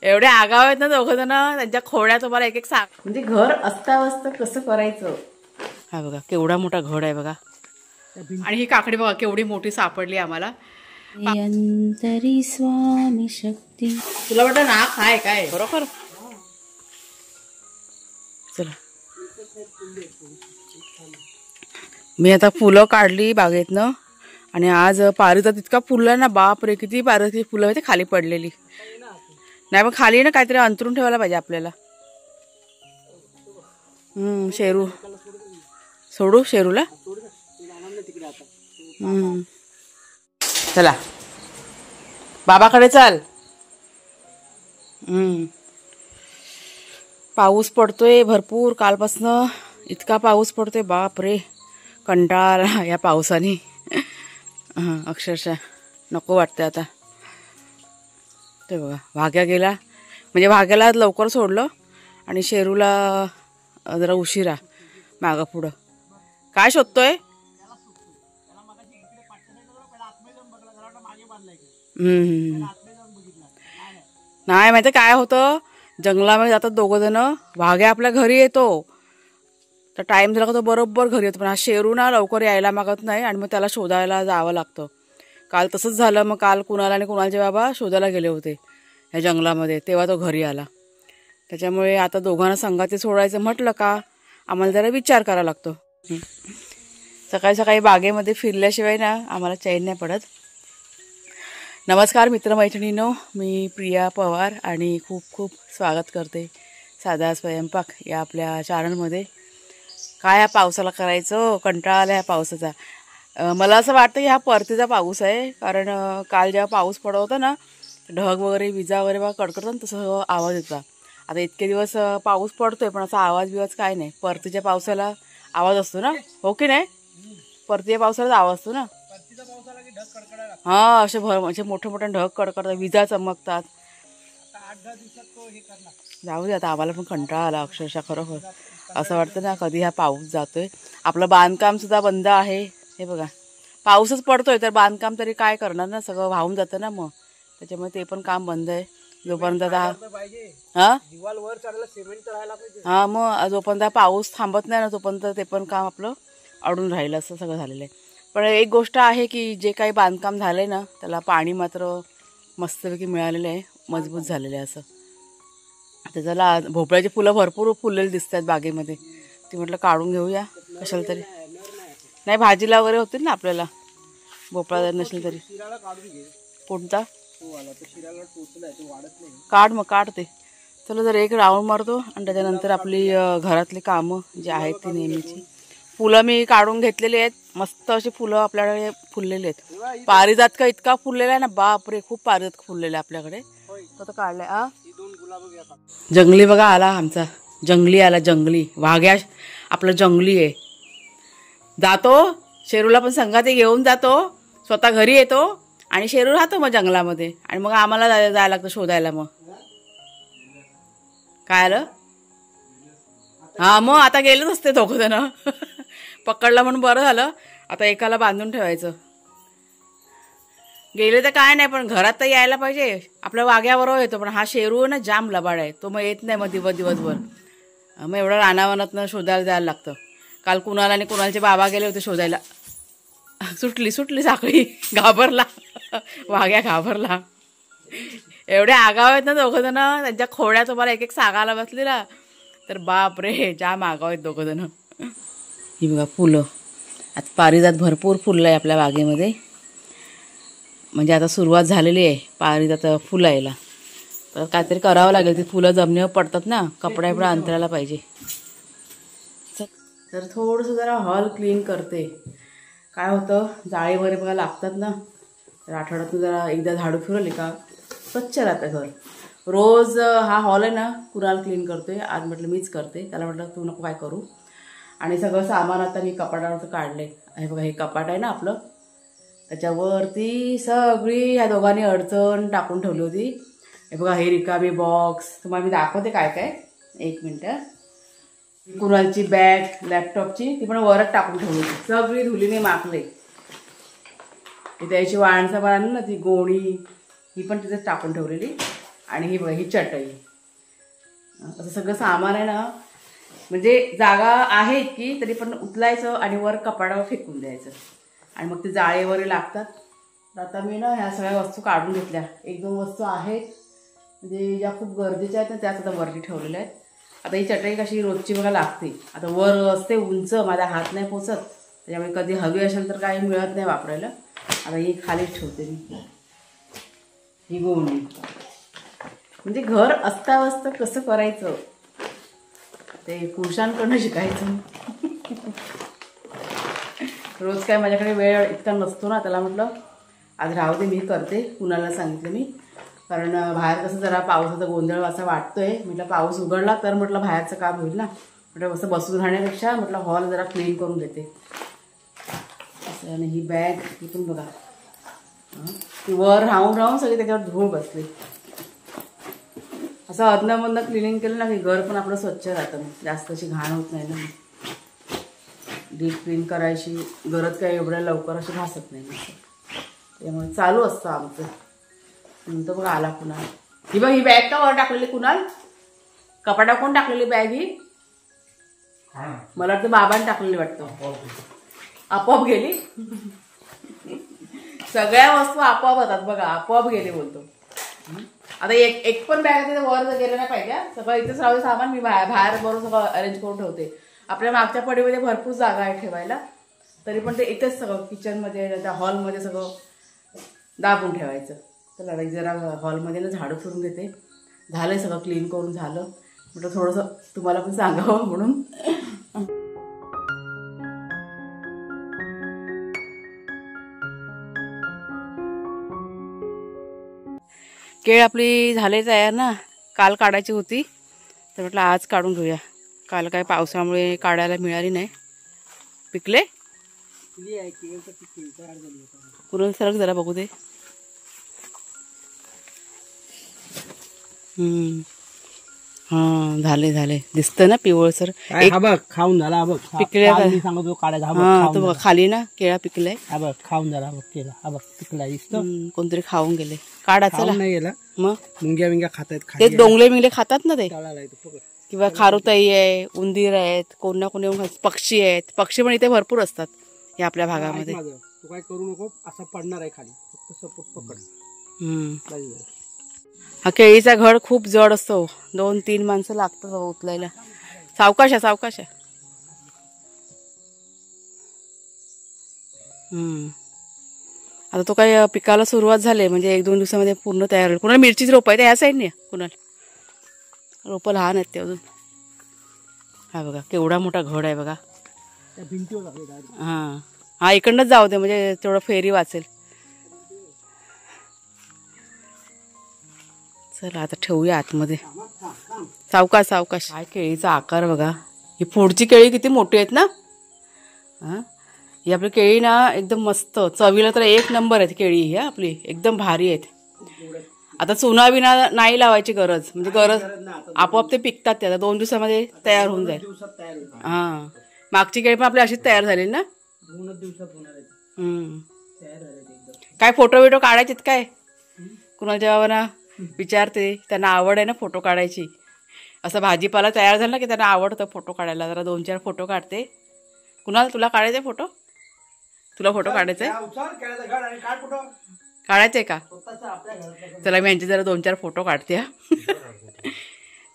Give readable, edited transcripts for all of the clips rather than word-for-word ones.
एवढे आगाव आहेत ना दोघं जण, त्यांच्या खोड्या तुम्हाला एक एक सांग. म्हणजे घर अस्ताव्यस्त कसं करायचं. हा बघा केवढा मोठा घड आहे बघा. आणि ही काकडी बघा केवढी मोठी सापडली आम्हाला. अंतरी स्वामी शक्ती. तुला वाटतं ना काय काय बरोबर. चला मी आता फुलं काढली बागेतनं. आणि आज पारिजात इतका फुलला ना, बापरे किती पारिजातची फुलं होते खाली पडलेली. नाही मग खाली ना काहीतरी अंतरून ठेवायला पाहिजे आपल्याला. शेरू सोडू शेरूला. चला बाबाकडे चल. पाऊस पडतोय भरपूर कालपासनं. इतका पाऊस पडतोय बापरे, कंटाळा या पावसाने. अक्षरशः नको वाटतं आता. ते बघा भाग्या गेला, म्हणजे भाग्याला लवकर सोडलं आणि शेरूला जरा उशिरा मागं पुढं. काय शोधतोय. नाही माहिती काय होतं, जंगलामध्ये जातात दोघं जण. भाग्या आपल्या घरी येतो तर टाइम झाला का तो बरोबर घरी येतो. पण हा शेरू ना लवकर यायला मागत नाही आणि मग त्याला शोधायला जावं लागतं. काल तसंच झालं. मग काल कुणाला आणि कुणालचे बाबा शोधायला गेले होते ह्या जंगलामध्ये, तेव्हा तो घरी आला. त्याच्यामुळे आता दोघांना संगाती सोडायचं म्हटलं का आम्हाला जरा विचार करावा लागतो. सकाळी सकाळी बागेमध्ये फिरल्याशिवाय ना आम्हाला चैन नाही पडत. नमस्कार मित्रमैत्रिणींनो, मी प्रिया पवार आणि खूप खूप स्वागत करते साधा स्वयंपाक या आपल्या चॅनलमध्ये. काय ह्या पावसाला करायचं, कंटाळा आला ह्या पावसाचा. मला असं वाटतं की हा परतीचा पाऊस आहे. कारण काल जेव्हा पाऊस पडत होता ना, ढग वगैरे विजा वगैरे बघा कडकडतं तसं आवाज येतो. आता इतके दिवस पाऊस पडतोय पण असा आवाज बिवाज काय नाही. परतीच्या पावसाला आवाज असतो ना, हो की नाही. परतीच्या पावसाला आवाज असतो ना. हा असे असे मोठे मोठे ढग कडकडतात, विजा चमकतात. जाऊ दे आता, आम्हाला पण कंटाळा आला अक्षरशः. खरोखर असं वाटतं ना कधी हा पाऊस जातोय. आपलं बांधकाम सुद्धा बंद आहे. हे बघा पाऊसच पडतोय तर बांधकाम तरी काय करणार ना, सगळं वाहून जातं ना. मग त्याच्यामुळे ते पण काम बंद आहे जोपर्यंत. हा मग जोपर्यंत पाऊस थांबत नाही ना तोपर्यंत ते पण काम आपलं अडून राहिलं असं सगळं झालेलं आहे. पण एक गोष्ट आहे की जे काही बांधकाम झालंय ना त्याला पाणी मात्र मस्तपैकी मिळालेलं आहे, मजबूत झालेलं आहे असं. त्याच्याला भोपळ्याची फुलं भरपूर फुललेली दिसतात बागेमध्ये. ती म्हटलं काढून घेऊया कशाला तरी. नाही भाजीला वगैरे होतील ना आपल्याला, भोपळा जर नसेल तरी. कोणता काढ मग काढते. चला जर एक राऊंड मारतो आणि त्याच्यानंतर आपली घरातली कामं जी आहेत ती नेहमीची. फुलं मी काढून घेतलेली आहेत. मस्त अशी फुलं आपल्याकडे फुललेली आहेत. पारिजात का इतका फुललेला आहे ना, बापरे खूप पारिजात फुललेला आहे आपल्याकडे. तो काढलाय. जंगली बघा आला आमचा, जंगली आला. जंगली वाघ्या आपलं जंगली आहे. जातो शेरूला पण संगाती घेऊन जातो, स्वतः घरी येतो आणि शेरू राहतो मग जंगलामध्ये. आणि मग आम्हाला जायला लागतं शोधायला. मग काय आलं. हा मग आता गेलेच असते दोघं जण. पकडलं म्हणून बरं झालं. आता एकाला बांधून ठेवायचं. गेले तर काय नाही पण घरात तर यायला पाहिजे. आपल्या वाघ्याबरोबर येतो पण हा शेरू ना जाम लबाड आहे. तो मग येत नाही मग दिवसभर. मग एवढं रानावनातनं शोधायला जायला लागतं. काल कुणाला आणि कुणालचे बाबा गेले होते शोधायला. सुटली साखळी. घाबरला वाघ्या, घाबरला. एवढे आगाव आहेत ना दोघं जण, त्यांच्या खोड्या तुम्हाला एक एक सांगायला बसलेला तर बापरे जाम आगाव आहेत दोघं जण. ही बघा फुलं. आता पारिजात भरपूर फुललं आहे आपल्या बागेमध्ये. म्हणजे आता सुरुवात झालेली आहे पारिजात फुलं यायला. तर काहीतरी करावं लागेल. ती फुलं जमिनीवर पडतात ना, कपडा एवढा अंतरायला पाहिजे. तर थोडंसं जरा हॉल क्लीन करते. काय होतं जाळी वगैरे बघा लागतात ना, तर आठवड्यातून जरा एकदा झाडू फिरवले का स्वच्छ राहतं घर. रोज हा हॉल आहे ना कुणाल क्लीन करतोय. आज म्हटलं मीच करते. त्याला म्हटलं तू नको काय करू. आणि सगळं सामान आता मी कपाटावरचं काढले. हे बघा हे कपाट आहे ना आपलं, त्याच्यावरती सगळी ह्या दोघांनी अडचण टाकून ठेवली होती. हे बघा हे रिकामी बॉक्स तुम्हाला मी दाखवते काय काय. एक मिनटं. कुणालची बॅग लॅपटॉपची ती पण वरच टाकून ठेवली होती. सगळी धुलीने माखले. त्याची वाणसं पण ना ती गोणी ही पण तिथेच टाकून ठेवलेली. आणि ही बघा ही चटई. असं सगळं सामान आहे ना, म्हणजे जागा आहे इतकी तरी पण उचलायचं आणि वर कपाटावर फेकून द्यायचं आणि मग ते जाळे वगैरे लागतात. तर आता मी ना ह्या सगळ्या वस्तू काढून घेतल्या. 1-2 वस्तू आहेत म्हणजे ज्या खूप गरजेच्या आहेत ना त्याच आता वरती ठेवलेल्या आहेत. आता ही चटई कशी रोजची बघा लागते. आता वर असते उंच, माझा हात नाही पोचत, त्याच्यामुळे कधी हवी असेल तर काही मिळत नाही वापरायला. आता ही खालीच ठेवते मी. ही गोवणी म्हणजे घर अस्ताव्यस्त कसं करायचं ते पुरुषांकडनं शिकायचं. रोज काय माझ्याकडे वेळ इतका नसतो ना, त्याला म्हटलं आज राहू दे मी करते. कुणाला सांगितलं मी, कारण बाहेर कसं जरा पावसाचा गोंधळ असा वाटतोय. म्हटलं पाऊस उघडला तर म्हटलं बाहेरचं काम होईल ना, म्हटलं असं बसून राहण्यापेक्षा म्हटलं हॉल जरा क्लीन करून देते. असं आणि ही बॅग ही पण बघा ती वर राहून राहून सगळी त्याच्यावर धूळ बसली. असं अधनंमधनं क्लिनिंग केलं ना की घर पण आपलं स्वच्छ राहतं, जास्त अशी घाण होत नाही ना. डीप क्लीन करायची गरज काय एवढ्या लवकर अशी भासत नाही, त्यामुळे चालू असतं आमचं. नंतर बघा आला कुणाल. ही बघ ही बॅग का वर टाकलेली कुणाल? कपाटा कोण टाकलेली बॅग ही? मला वाटतं बाबांनी टाकलेली वाटतं. आपोआप गेली. सगळ्या वस्तू आपोआप होतात बघा, आपोआप गेले बोलतो. आता एक पण बॅग वर गेलं नाही पाहिजे. सगळं इथेच राहू दे सामान, मी बाहेर बरोबर सगळं अरेंज करून ठेवते. आपल्या मागच्या पडीमध्ये भरपूर जागा आहे ठेवायला, तरी पण ते इथेच सगळं किचनमध्ये त्या हॉलमध्ये सगळं दाबून ठेवायचं. तर जरा हॉलमध्ये ना झाडं फिरून घेते. झालंय सगळं क्लीन करून झालं, म्हटलं थोडंसं तुम्हाला पण सांगावं म्हणून. केळ आपली झाले तयार ना, काल काढायची होती तर म्हटलं आज काढून घेऊया. काल काय पावसामुळे काढायला मिळाली नाही. पिकले पुरण सरक जरा बघू दे. हा झाले झाले दिसतं ना पिवळ सर. बघ खाऊन झाला बघ. पिकले सांगतो काढायचा. हा तो बघ खाली ना केळा पिकलाय. हा बघ खाऊन झाला बघ केला. हा बघ पिकला दिसतो. कोणतरी खाऊन गेले. काढा चला. नाही गेला मग मुंग्या विंग्या खातायत. ते डोंगले मिंगले खातात ना ते, खाली किंवा खारुताई आहे, उंदीर आहेत, कोण ना कोणी पक्षी आहेत. पक्षी पण इथे भरपूर असतात या आपल्या भागामध्ये. तू काय करू नको, असं पडणार आहे खाली, फक्त सपोर्ट पकड. हा केळीचा घड खूप जड असतो, 2-3 माणसं लागतात उचलायला. सावकाश आहे सावकाश आहे. आता तो काय पिकाला सुरुवात झाली म्हणजे 1-2 दिवसामध्ये पूर्ण तयार होईल. कुणाला मिरचीची रोप आहे त्या ह्या साईडने, कुणाला रोपं लहान आहेत ते अजून. हा बघा केवढा मोठा घड आहे बघा. हां हा इकडनंच जाऊ दे म्हणजे तेवढं फेरी वाचेल. चला आता ठेवूया आतमध्ये. सावकाश सावकाश. काय केळीचा आकार बघा. ही पुढची केळी किती मोठी आहेत ना. हां ही आपली केळी ना एकदम मस्त चवीला तर 1 नंबर आहेत केळी ही आपली, एकदम भारी आहेत. आता चुना बिना नाही लावायची गरज, म्हणजे गरज आपोआप ते पिकतात. ते आता 2 दिवसामध्ये तयार होऊन जाईल. हां मागची केळी पण आपली अशीच तयार झाली ना. काय फोटो बिटो काढायचेत काय? कुणाच्या बाबांना विचारते, त्यांना आवड आहे ना फोटो काढायची. असं भाजीपाला तयार झाला की त्यांना आवडतं फोटो काढायला. जरा 2-4 फोटो काढते. कुणाला तुला काढायचे फोटो? तुला फोटो काढायचे काढायचे का? चला मी यांचे जरा 2-4 फोटो काढते.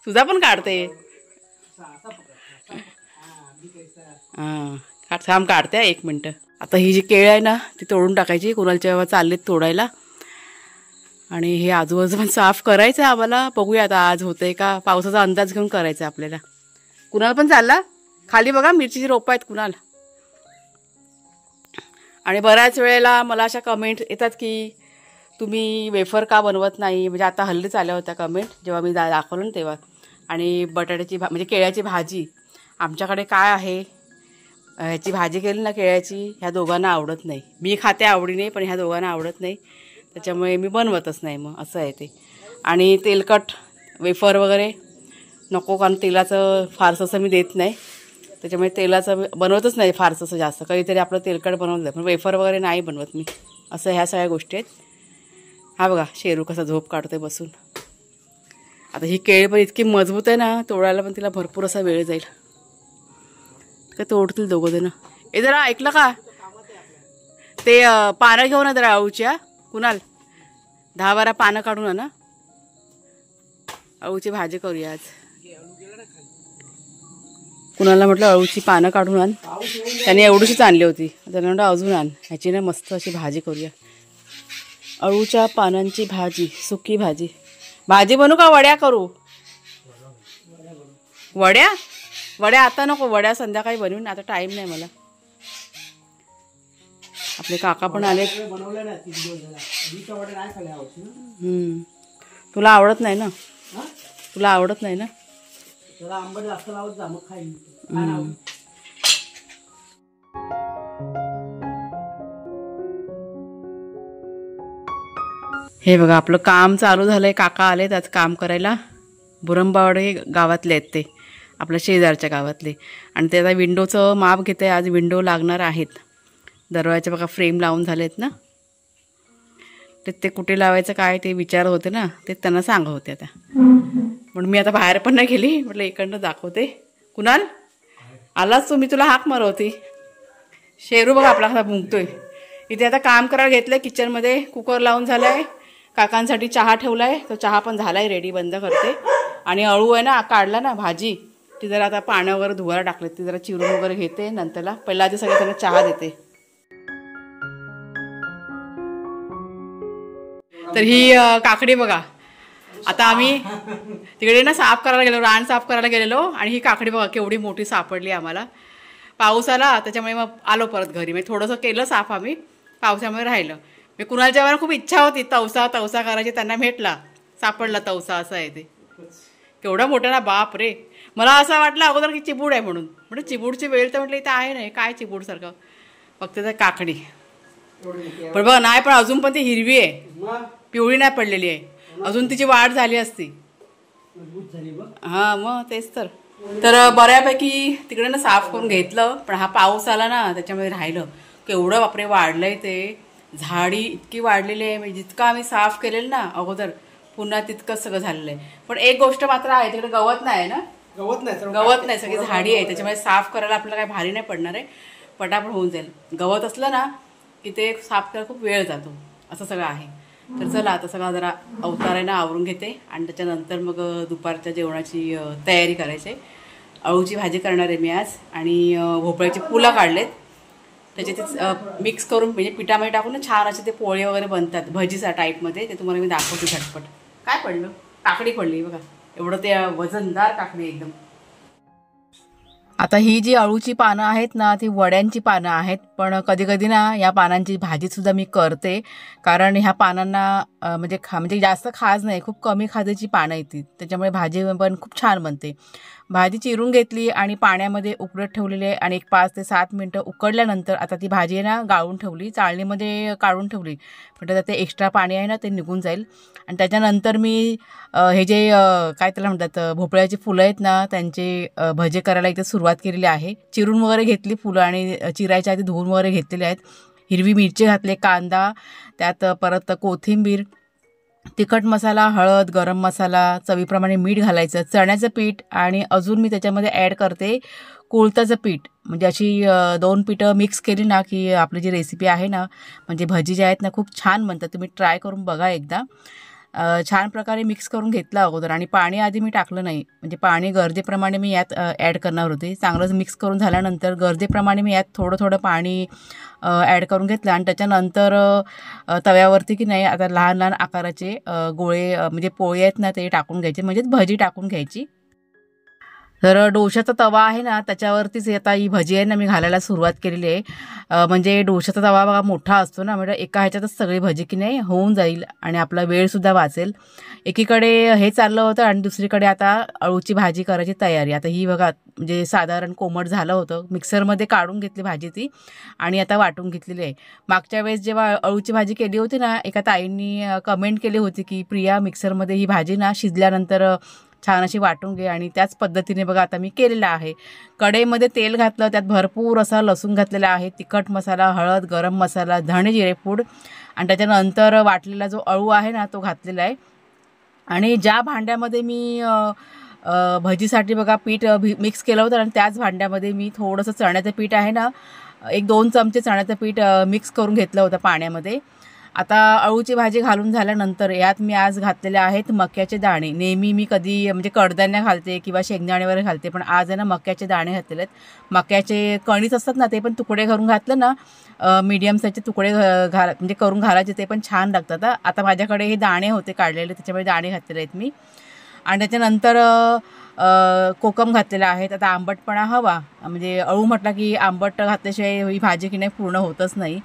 तुझा पण काढते. हां थांब काढते 1 मिनटं. आता ही जी केळी आहे ना ती तोडून टाकायची. कुणालच्या बाबा चाललेत तोडायला आणि हे आजूबाजू पण साफ करायचं आहे आम्हाला. बघूया आता आज होतंय का, पावसाचा अंदाज घेऊन करायचं आहे आपल्याला. कुणाला पण चालला खाली बघा मिरचीची रोपं आहेत कुणाला. आणि बऱ्याच वेळेला मला अशा कमेंट येतात की तुम्ही वेफर का बनवत नाही, म्हणजे आता हल्लीच आल्या होत्या कमेंट जेव्हा मी दाखवलं ना तेव्हा. आणि बटाट्याची म्हणजे केळ्याची भाजी आमच्याकडे काय आहे, ह्याची भाजी केली ना केळ्याची, ह्या दोघांना आवडत नाही. मी खाते आवडीने पण ह्या दोघांना आवडत नाही, त्याच्यामुळे मी बनवतच नाही. मग असं आहे ते. आणि तेलकट वेफर वगैरे नको, कारण तेलाचं फारसं असं मी देत नाही, त्याच्यामुळे तेलाचं बनवतच नाही फारसं असं जास्त. कधीतरी आपलं तेलकट बनवलं पण वेफर वगैरे नाही बनवत मी. असं ह्या सगळ्या गोष्टी आहेत. हा बघा शेरू कसा झोप काढतोय बसून. आता ही केळी पण इतकी मजबूत आहे ना, तोडायला पण तिला भरपूर असा वेळ जाईल. काय तोडतील दोघं जण. हे जरा ऐकलं का, ते पानं घेऊन जरा अळूच्या. कुणाल 10-12 पानं काढून आणा, अळूची भाजी करूया आज. कुणाला म्हटलं अळूची पानं काढून आण, त्याने एवढीशीच आणली होती. त्याने म्हटलं अजून आण, ह्याची ना मस्त अशी भाजी करूया. अळूच्या पानांची भाजी, सुकी भाजी. भाजी बनवू का वड्या करू? वड्या वड्या आता नको, वड्या संध्याकाळी बनवून, आता टाइम नाही मला. आपले काका पण आले. तुला आवडत नाही ना, तुला आवडत नाही ना. हे बघा आपलं काम चालू झालंय. काका आलेत आज काम करायला. बुरंबावडे गावातले आहेत ते, आपल्या शेजारच्या गावातले. आणि ते आता विंडोचं माप घेत आहे. आज विंडो लागणार आहेत. दरवाजाच्या बघा फ्रेम लावून झालेत ना, ते कुठे लावायचं काय ते विचारत होते ना, ते त्यांना सांगत होते. आता म्हणून मी आता बाहेर पण नाही गेली, म्हटलं इकडनं दाखवते. कुणाल आलाच, तुम्ही तुला हाक मारवती. शेरू बघा आपला हात भुंकतोय. इथे आता काम करायला घेतलंय. किचनमध्ये कुकर लावून झालाय. काकांसाठी चहा ठेवलाय, तो चहा पण झालाय रेडी. बंद करते. आणि अळू आहे ना, काढला ना भाजी, ती जरा आता पाण्या वगैरे धुवायला टाकले, ती जरा चिरून वगैरे घेते नंतरला. पहिला आधी सगळ्या त्यांना चहा देते. तर ही काकडी बघा. आता आम्ही तिकडे ना साफ करायला गेलो, रान साफ करायला गेलेलो. आणि ही काकडी बघा केवढी मोठी सापडली आम्हाला. पाऊस आला त्याच्यामुळे मग आलो परत घरी. म्हणजे थोडंसं केलं साफ आम्ही, पावसामुळे राहिलं. मी कुणालच्या वेळेला खूप इच्छा होती तवसा करायची, त्यांना भेटला, सापडला तवसा. असं आहे ते, केवढा मोठा ना, बाप रे. मला असं वाटलं अगोदर की चिबूड आहे म्हणून. म्हणजे चिबूडची वेळ तर म्हटलं इथं आहे नाही, काय चिबूडसारखं, फक्त त्या काकडी. पण बघ नाही, पण अजून पण ती हिरवी आहे, पिवळी नाही पडलेली आहे. अजून तिची वाढ झाली असती. हां मग तेच तर. बऱ्यापैकी तिकडे ना साफ करून घेतलं, पण हा पाऊस आला ना त्याच्यामध्ये राहिलं. केवढं बापरे वाढलंय ते. झाडी इतकी वाढलेली आहे, म्हणजे जितकं आम्ही साफ केलेलं ना अगोदर, पुन्हा तितकंच सगळं झालेलं आहे. पण एक गोष्ट मात्र आहे, तिकडे गवत नाही ना, गवत नाही, सगळी झाडी आहे. त्याच्यामुळे साफ करायला आपल्याला काही भारी नाही पडणार आहे, पटापट होऊन जाईल. गवत असलं ना की ते साफ करायला खूप वेळ जातो, असं सगळं आहे. तर चला आता सगळा जरा अवतारायला आवरून घेते आणि त्याच्यानंतर मग दुपारच्या जेवणाची तयारी करायची. अळूची भाजी करणार आहे मी आज. आणि भोपळ्याची फुलं काढलेत, त्याचे ते मिक्स करून म्हणजे पिठामध्ये टाकून ना छान असे ते पोळे वगैरे बनतात भजीचा टाईपमध्ये. ते तुम्हाला मी दाखवते झटपट. काय पडलं, काकडी पडली बघा, एवढं ते वजनदार काकडी एकदम. आता ही जी अळूची पानं आहेत ना, ती वड्यांची पानं आहेत. पण कधी कधी ना या पानांची भाजीसुद्धा मी करते, कारण ह्या पानांना म्हणजे जास्त खाज नाही, खूप कमी खाजेची पानं येतील, त्याच्यामुळे भाजी पण खूप छान बनते. भाजी चिरून घेतली आणि पाण्यामध्ये उकडत ठेवलेली आहे. आणि एक 5 ते 7 मिनटं उकडल्यानंतर आता ती भाजी आहे ना गाळून ठेवली, चाळणीमध्ये काढून ठेवली, म्हणजे ते एक्स्ट्रा पाणी आहे ना ते निघून जाईल. आणि त्याच्यानंतर मी हे जे काय त्याला म्हणतात भोपळ्याची फुलं आहेत ना, त्यांचे भजे करायला इथे सुरुवात केलेली आहे. चिरून वगैरे घेतली फुलं आणि चिरायच्या आधी धुवून वगैरे घेतलेले आहेत. हिरवी मिरची घातले, कांदा, त्यात परत कोथिंबीर, तिखट मसाला, हळद, गरम मसाला, चवीप्रमाणे मीठ घालायचं, चण्याचं पीठ. आणि अजून मी त्याच्यामध्ये ॲड करते कुळथाचं पीठ. म्हणजे अशी 2 पिठं मिक्स केली ना की आपली जी रेसिपी आहे ना, म्हणजे भजी जे आहेत ना खूप छान बनतात. तुम्ही ट्राय करून बघा एकदा. छान प्रकारे मिक्स करून घेतलं अगोदर. आणि पाणी आधी मी टाकलं नाही, म्हणजे पाणी गरजेप्रमाणे मी यात ॲड करणार होते. चांगलंच मिक्स करून झाल्यानंतर गरजेप्रमाणे मी यात थोडं पाणी ॲड करून घेतलं. आणि त्याच्यानंतर तव्यावरती की नाही आता लहान लहान आकाराचे गोळे म्हणजे पोळे आहेत ना ते टाकून घ्यायचे, म्हणजेच भजी टाकून घ्यायची. तर डोशाचा तवा आहे ना त्याच्यावरतीच आता ही भजी आहे ना मी घालायला सुरुवात केलेली आहे. म्हणजे डोशाचा तवा बघा मोठा असतो ना, म्हणजे एका ह्याच्यातच सगळी भजी की नाही होऊन जाईल आणि आपला वेळसुद्धा वाचेल. एकीकडे हे चाललं होतं आणि दुसरीकडे आता अळूची भाजी करायची तयारी. आता ही बघा म्हणजे साधारण कोमट झालं होतं, मिक्सरमध्ये काढून घेतली भाजी ती आणि आता वाटून घेतलेली आहे. मागच्या वेळेस जेव्हा अळूची भाजी केली होती ना, एका ताईंनी कमेंट केली होती की प्रिया मिक्सरमध्ये ही भाजी ना शिजल्यानंतर छान अशी वाटून घे. आणि त्याच पद्धतीने बघा आता मी केलेलं आहे. कढईमध्ये तेल घातलं, त्यात भरपूर असा लसूण घातलेला आहे, तिखट मसाला, हळद, गरम मसाला, धणे जिरे पूड. आणि त्याच्यानंतर वाटलेला जो अळू आहे ना तो घातलेला आहे. आणि ज्या भांड्यामध्ये मी भजीसाठी बघा पीठ मिक्स केलं होतं आणि त्याच भांड्यामध्ये मी थोडंसं चण्याचं पीठ आहे ना, 1-2 चमचे चण्याचं पीठ मिक्स करून घेतलं होतं पाण्यामध्ये. आता अळूची भाजी घालून झाल्यानंतर यात मी आज घातलेले आहेत मक्याचे दाणे. नेहमी मी कधी म्हणजे कडधान्य घालते किंवा शेंगदाणे वगैरे घालते, पण आज आहे ना मक्याचे दाणे घातलेले आहेत. मक्याचे कणीच असतात ना, ते पण तुकडे करून घातलं ना, मीडियम साईजचे तुकडे म्हणजे करून घालायचे, ते पण छान लागतात. आता माझ्याकडे हे दाणे होते काढलेले, त्याच्यामुळे दाणे घातलेले आहेत मी. आणि त्याच्यानंतर कोकम घातलेला आहे. आता आंबटपणा हवा, म्हणजे अळू म्हटला की आंबट घातल्याशिवाय ही भाजी की नाही पूर्ण होतच नाही.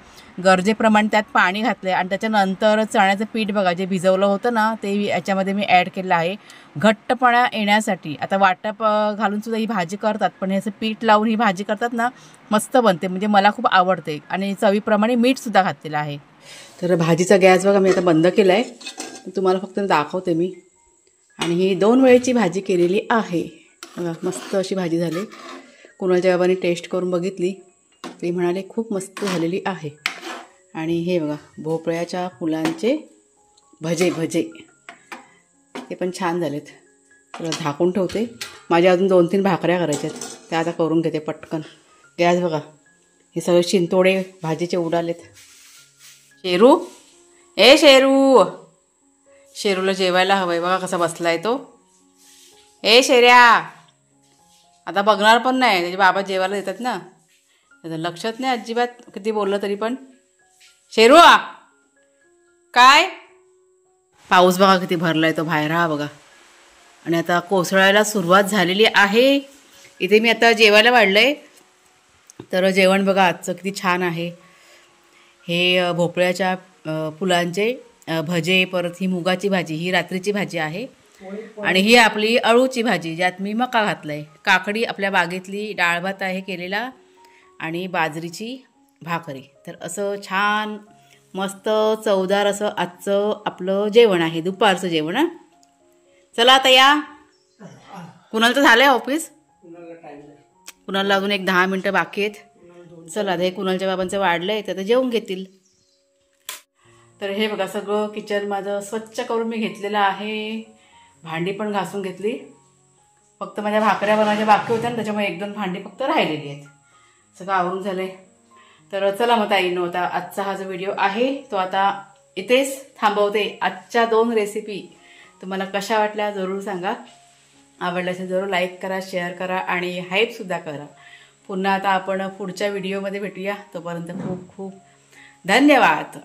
गरजेप्रमाणे त्यात पाणी घातलं आहे आणि त्याच्यानंतर चण्याचं पीठ बघा जे भिजवलं होतं ना, ते याच्यामध्ये मी ॲड केलं आहे घट्टपणा येण्यासाठी. आता वाटप घालूनसुद्धा ही भाजी करतात, पण हे असं पीठ लावून ही भाजी करतात ना, मस्त बनते, म्हणजे मला खूप आवडते. आणि चवीप्रमाणे मीठसुद्धा घातलेलं आहे. तर भाजीचा गॅस बघा मी आता बंद केला आहे, तुम्हाला फक्त दाखवते मी. आणि ही 2 वेळेची भाजी केलेली आहे बघा, मस्त अशी भाजी झाली. कुणाच्या बाबांनी टेस्ट करून बघितली, ते म्हणाले खूप मस्त झालेली आहे. आणि हे बघा भोपळ्याच्या फुलांचे भजे ते पण छान झालेत. तर झाकून ठेवते. माझ्या अजून 2-3 भाकऱ्या करायच्या आहेत, त्या आता करून घेते पटकन. गॅस बघा हे सगळे शिंतोडे भाजीचे उडालेत. शेरू, ए शेरू, शेरूला जेवायला हवंय बघा कसा बसलाय तो. ए शेऱ्या, आता बघणार पण नाही, त्याचे बाबा जेवायला देतात ना, त्याचं लक्षात नाही अजिबात, किती बोललं तरी पण. शेरू काय, पाऊस बघा किती भरलाय तो बाहेर हा बघा. आणि आता कोसळायला सुरुवात झालेली आहे. इथे मी आता जेवायला वाढलंय. तर जेवण बघा आजचं किती छान आहे. हे भोपळ्याच्या फुलांचे भजे, परत ही मुगाची भाजी, ही रात्रीची भाजी आहे. आणि ही आपली अळूची भाजी ज्यात मी मका घातलाय. काकडी आपल्या बागेतली, डाळ भात आहे केलेला आणि बाजरीची भाकरी. तर असं छान मस्त चवदार असं आजचं आपलं जेवण आहे, दुपारचं जेवण. हां चला आता या. कुणाला तर झालं आहे ऑफिस, कुणाला अजून एक 10 मिनटं बाकी आहेत. चला आता हे कुणालच्या बाबांचं वाढलं आहे, तर आता जेवून घेतील. तर हे बघा सगळं किचन माझं स्वच्छ करून मी घेतलेलं आहे. भांडी पण घासून घेतली. फक्त माझ्या भाकऱ्या बनवायच्या बाकी होत्या ना, त्याच्यामुळे 1-2 भांडी फक्त राहिलेली आहेत. सगळं आवरून झालं आहे. तर चला मग ताईंनो, आता आजचा हा जो व्हिडिओ आहे तो आता इथेच थांबवते. आजच्या 2 रेसिपी तुम्हाला कशा वाटल्या जरूर सांगा. आवडल्यास जरूर लाईक करा, शेअर करा आणि हाईपसुद्धा करा. पुन्हा आता आपण पुढच्या व्हिडिओमध्ये भेटूया. तोपर्यंत खूप खूप धन्यवाद.